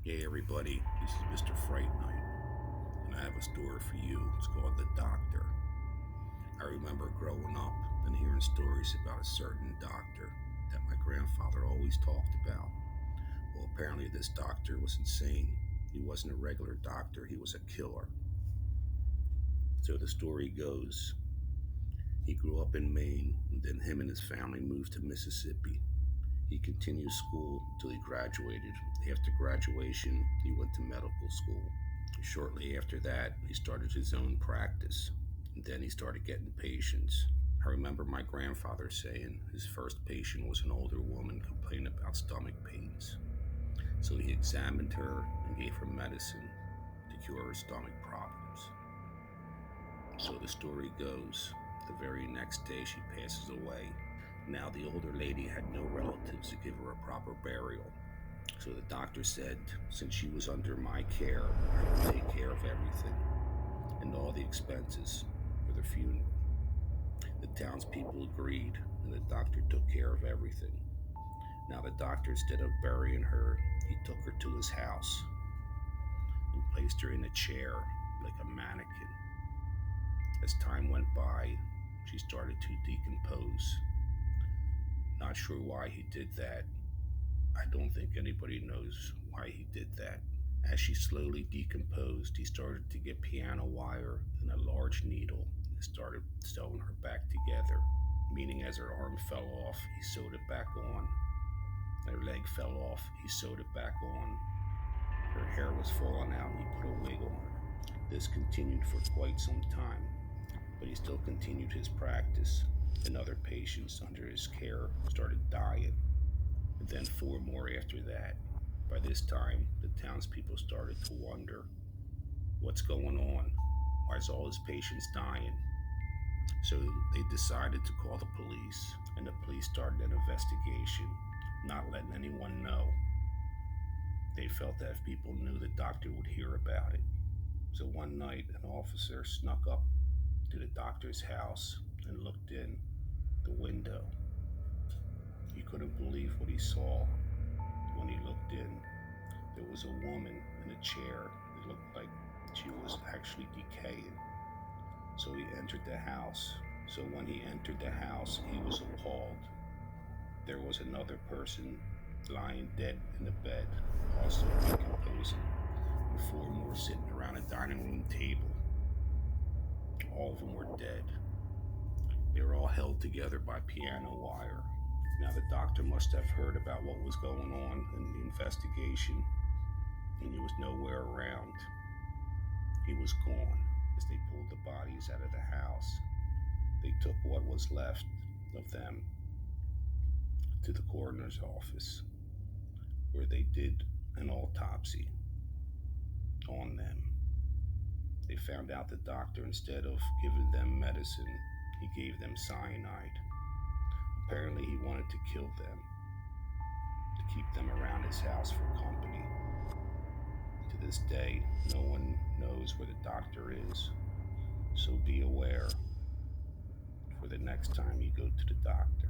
Hey everybody, this is Mr.FrightNight, and I have a story for you. It's called The Doctor. I remember growing up and hearing stories about a certain doctor that my grandfather always talked about. Well, apparently this doctor was insane. He wasn't a regular doctor, he was a killer. So the story goes, he grew up in Maine, and then him and his family moved to Mississippi. He continued school until he graduated. After graduation, he went to medical school. Shortly after that, he started his own practice. And then he started getting patients. I remember my grandfather saying his first patient was an older woman complaining about stomach pains. So he examined her and gave her medicine to cure her stomach problems. So the story goes, the very next day she passes away. Now the older lady had no relatives to give her a proper burial. So the doctor said, since she was under my care, I would take care of everything and all the expenses for the funeral. The townspeople agreed, and the doctor took care of everything. Now the doctor, instead of burying her, he took her to his house and placed her in a chair like a mannequin. As time went by, she started to decompose. Not sure why he did that. I don't think anybody knows why he did that. As she slowly decomposed, he started to get piano wire and a large needle and started sewing her back together. Meaning, as her arm fell off, he sewed it back on. Her leg fell off, he sewed it back on. Her hair was falling out and he put a wig on her. This continued for quite some time, but he still continued his practice, and other patients under his care started dying, and then 4 more after that. By this time, the townspeople started to wonder, what's going on? Why is all his patients dying? So they decided to call the police, and the police started an investigation, not letting anyone know. They felt that if people knew, the doctor would hear about it. So one night, an officer snuck up to the doctor's house and looked in the window. He couldn't believe what he saw. When he looked in, there was a woman in a chair. It looked like she was actually decaying. So he entered the house. So when he entered the house, he was appalled. There was another person lying dead in the bed, also decomposing, and 4 more sitting around a dining room table. All of them were dead. They were all held together by piano wire. Now the doctor must have heard about what was going on in the investigation, and he was nowhere around. He was gone. As they pulled the bodies out of the house, they took what was left of them to the coroner's office, where they did an autopsy on them. They found out the doctor, instead of giving them medicine, he gave them cyanide. Apparently he wanted to kill them, to keep them around his house for company. To this day, no one knows where the doctor is, so be aware for the next time you go to the doctor.